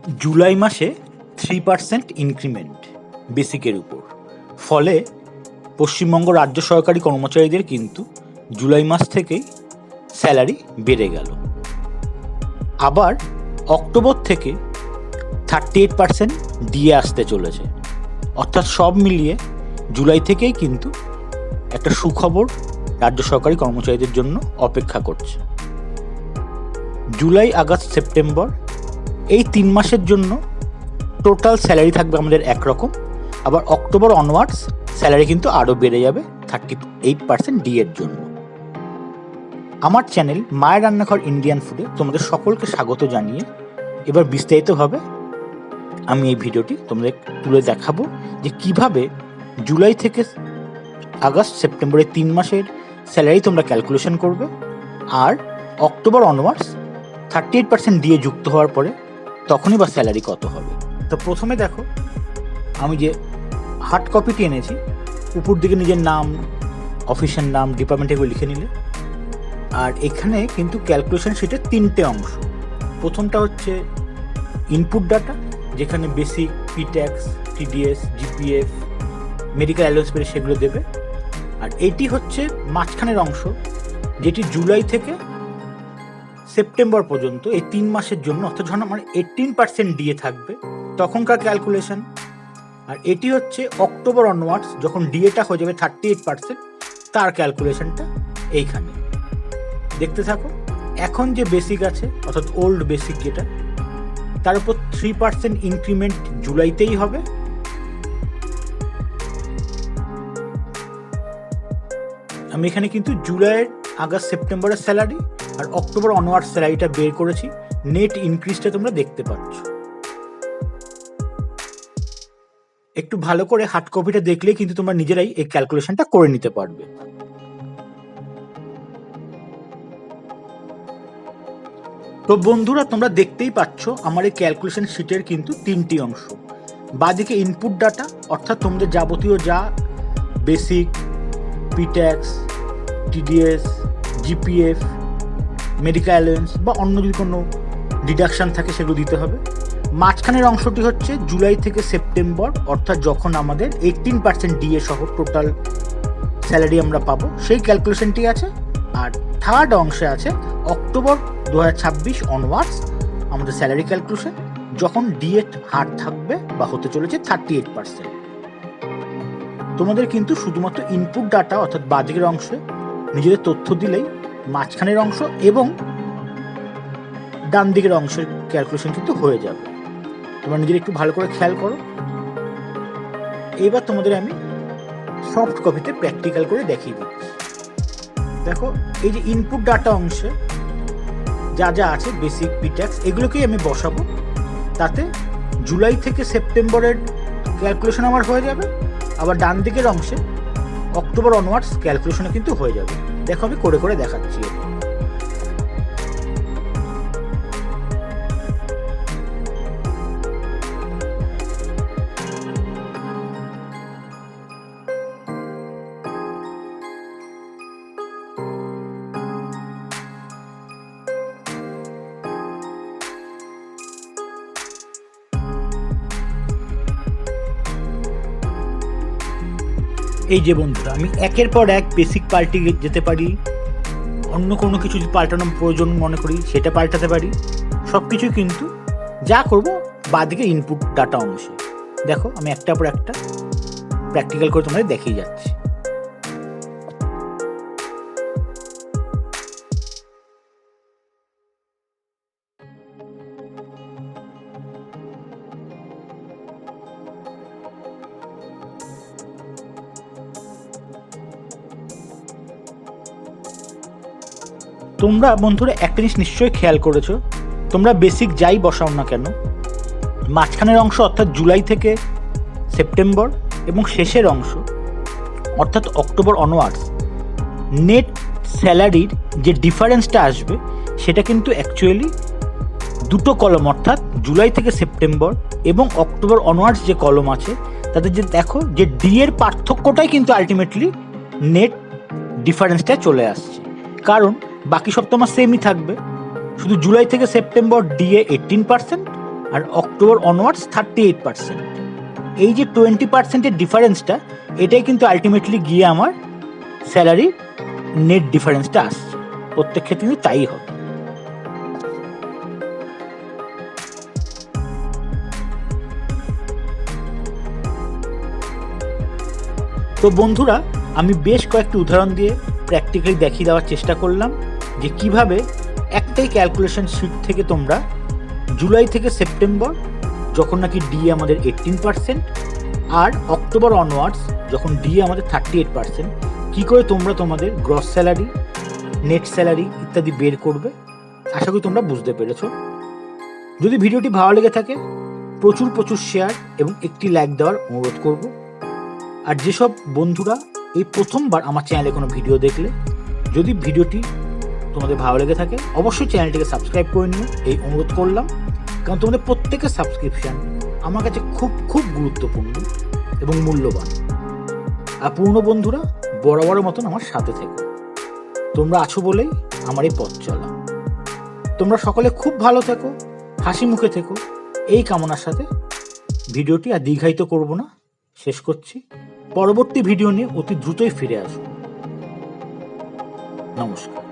জুলাই মাসে 3% ইনক্রিমেন্ট বেসিকের উপর, ফলে পশ্চিমবঙ্গ রাজ্য সরকারি কর্মচারীদের কিন্তু জুলাই মাস থেকেই স্যালারি বেড়ে গেল। আবার অক্টোবর থেকে 38% ডিএ আসতে চলেছে, অর্থাৎ সব মিলিয়ে জুলাই থেকেই কিন্তু একটা সুখবর রাজ্য সরকারি কর্মচারীদের জন্য অপেক্ষা করছে। জুলাই, আগস্ট, সেপ্টেম্বর এই 3 মাসের জন্য টোটাল স্যালারি থাকবে আমাদের একরকম, আবার অক্টোবর অনওয়ার্ডস স্যালারি কিন্তু আরও বেড়ে যাবে 38% ডিএর জন্য। আমার চ্যানেল মায়ের রান্নাঘর ইন্ডিয়ান ফুডে তোমাদের সকলকে স্বাগত জানিয়ে এবার বিস্তারিতভাবে আমি এই ভিডিওটি তোমাদের তুলে দেখাবো যে কিভাবে জুলাই থেকে আগস্ট, সেপ্টেম্বরের 3 মাসের স্যালারি তোমরা ক্যালকুলেশন করবে, আর অক্টোবর অনওয়ার্ডস 38% ডিএ যুক্ত হওয়ার পরে তখনই বা স্যালারি কত হবে। তো প্রথমে দেখো, আমি যে হার্ড কপিটি এনেছি, উপর দিকে নিজের নাম, অফিসের নাম, ডিপার্টমেন্ট এগুলো লিখে নিলে। আর এখানে কিন্তু ক্যালকুলেশন শিটের 3টে অংশ। প্রথমটা হচ্ছে ইনপুট ডাটা, যেখানে basic, P tax, TDS, GPF, medical allowance পেরে সেগুলো দেবে। আর এইটি হচ্ছে মাঝখানের অংশ, যেটি জুলাই থেকে সেপ্টেম্বর পর্যন্ত এই 3 মাসের জন্য, অর্থাৎ যখন আমার 18% ডিএ থাকবে তখনকার ক্যালকুলেশন। আর এটি হচ্ছে অক্টোবর অনওয়ার্ডস, যখন ডিএটা হয়ে যাবে 38%, তার ক্যালকুলেশনটা এইখানে দেখতে থাকো। এখন যে বেসিক আছে, অর্থাৎ ওল্ড বেসিক যেটা, তার উপর 3% ইনক্রিমেন্ট জুলাইতেই হবে। আমি এখানে কিন্তু জুলাইয়ের, আগস্ট, সেপ্টেম্বরের স্যালারি আর অক্টোবর অনওয়ার্ড স্যালারিটা বের করেছি। নেট ইনক্রিজটা তোমরা দেখতে পাচ্ছ। একটু ভালো করে হার্ড কপিটা দেখলে কিন্তু তোমরা নিজেরাই এই ক্যালকুলেশনটা করে নিতে পারবে। তো বন্ধুরা, তোমরা দেখতেই পাচ্ছ আমার এই ক্যালকুলেশন শিটের কিন্তু 3টি অংশ। বাঁদিকে ইনপুট ডাটা, অর্থাৎ তোমাদের যাবতীয় যা basic, P tax, TDS, GPF, medical allowance বা অন্য যদি কোনো ডিডাকশান থাকে সেগুলো দিতে হবে। মাঝখানের অংশটি হচ্ছে জুলাই থেকে সেপ্টেম্বর, অর্থাৎ যখন আমাদের 18% ডিএ সহ টোটাল স্যালারি আমরা পাবো, সেই ক্যালকুলেশনটি আছে। আর থার্ড অংশে আছে অক্টোবর 2026 অনওয়ার্ডস আমাদের স্যালারি ক্যালকুলেশন, যখন ডিএ হার থাকবে বা হতে চলেছে 38%। তোমাদের কিন্তু শুধুমাত্র ইনপুট ডাটা, অর্থাৎ বাদিকের অংশে নিজেদের তথ্য দিলেই মাঝখানের অংশ এবং ডান দিকের অংশের ক্যালকুলেশন কিন্তু হয়ে যাবে। তোমরা নিজেরা একটু ভালো করে খেয়াল করো। এবার তোমাদের আমি সফট কপিতে প্র্যাকটিক্যাল করে দেখিয়ে দিচ্ছি। দেখো, এই যে ইনপুট ডাটা অংশে যা যা আছে, বেসিক, পিট্যাক্স, এগুলোকেই আমি বসাবো। তাতে জুলাই থেকে সেপ্টেম্বরের ক্যালকুলেশন আমার হয়ে যাবে। আবার ডান দিকের অংশে অক্টোবর অনওয়ার্ডস ক্যালকুলেশনে কিন্তু হয়ে যাবে। দেখো, আমি করে করে দেখাচ্ছি। এই যে বন্ধুরা, আমি একের পর এক বেসিক পাল্টে যেতে পারি, অন্য কোনো কিছু যদি পাল্টানোর প্রয়োজন মনে করি সেটা পাল্টাতে পারি। সব কিছু কিন্তু যা করবো বাদিকে ইনপুট ডাটা অংশে। দেখো, আমি একটা পর একটা প্র্যাকটিক্যাল করে তোমাদের দেখিয়ে যাচ্ছি। তোমরা বন্ধুরা একটা জিনিস নিশ্চয়ই খেয়াল করেছো, তোমরা বেসিক যাই বসাও না কেন, মাঝখানের অংশ অর্থাৎ জুলাই থেকে সেপ্টেম্বর এবং শেষের অংশ অর্থাৎ অক্টোবর অনওয়ার্ডস নেট স্যালারির যে ডিফারেন্সটা আসবে সেটা কিন্তু অ্যাকচুয়ালি দুটো কলম, অর্থাৎ জুলাই থেকে সেপ্টেম্বর এবং অক্টোবর অনওয়ার্ডস যে কলম আছে তাদের যে দেখো যে ডি এর পার্থক্যটাই কিন্তু আলটিমেটলি নেট ডিফারেন্সটা চলে আসছে। কারণ বাকি সব তোমার সেমই থাকবে, শুধু জুলাই থেকে সেপ্টেম্বর ডিএ 18% আর অক্টোবর অনওয়ার্ডস 38%। এই যে 20%-এর ডিফারেন্সটা, এটাই কিন্তু আলটিমেটলি গিয়ে আমার স্যালারির নেট ডিফারেন্সটা আসছে। প্রত্যেক ক্ষেত্রে কিন্তু তাই হবে। তো বন্ধুরা, আমি বেশ কয়েকটি উদাহরণ দিয়ে প্র্যাকটিক্যালি দেখিয়ে দেওয়ার চেষ্টা করলাম যে কিভাবে একটাই ক্যালকুলেশন শিট থেকে তোমরা জুলাই থেকে সেপ্টেম্বর যখন নাকি ডিএ আমাদের 18% আর অক্টোবর অনওয়ার্ডস যখন ডিএ আমাদের 38%, কী করে তোমরা তোমাদের গ্রস স্যালারি, নেট স্যালারি ইত্যাদি বের করবে। আশা করি তোমরা বুঝতে পেরেছো। যদি ভিডিওটি ভালো লেগে থাকে প্রচুর শেয়ার এবং একটি লাইক দেওয়ার অনুরোধ করব। আর যেসব বন্ধুরা এই প্রথমবার আমার চ্যানেলে কোনো ভিডিও দেখলে, যদি ভিডিওটি তোমাদের ভালো লেগে থাকে অবশ্যই চ্যানেলটিকে সাবস্ক্রাইব করে নিও, এই অনুরোধ করলাম। কারণ তোমাদের প্রত্যেকের সাবস্ক্রিপশান আমার কাছে খুব গুরুত্বপূর্ণ এবং মূল্যবান। আর পুরনো বন্ধুরা বরাবর মতন আমার সাথে থেকো। তোমরা আছো বলেই আমার এই পথ চলা। তোমরা সকলে খুব ভালো থেকো, হাসি মুখে থেকো, এই কামনার সাথে ভিডিওটি আর দীর্ঘায়িত করব না, শেষ করছি। পরবর্তী ভিডিও নিয়ে অতি দ্রুতই ফিরে আসবো। নমস্কার।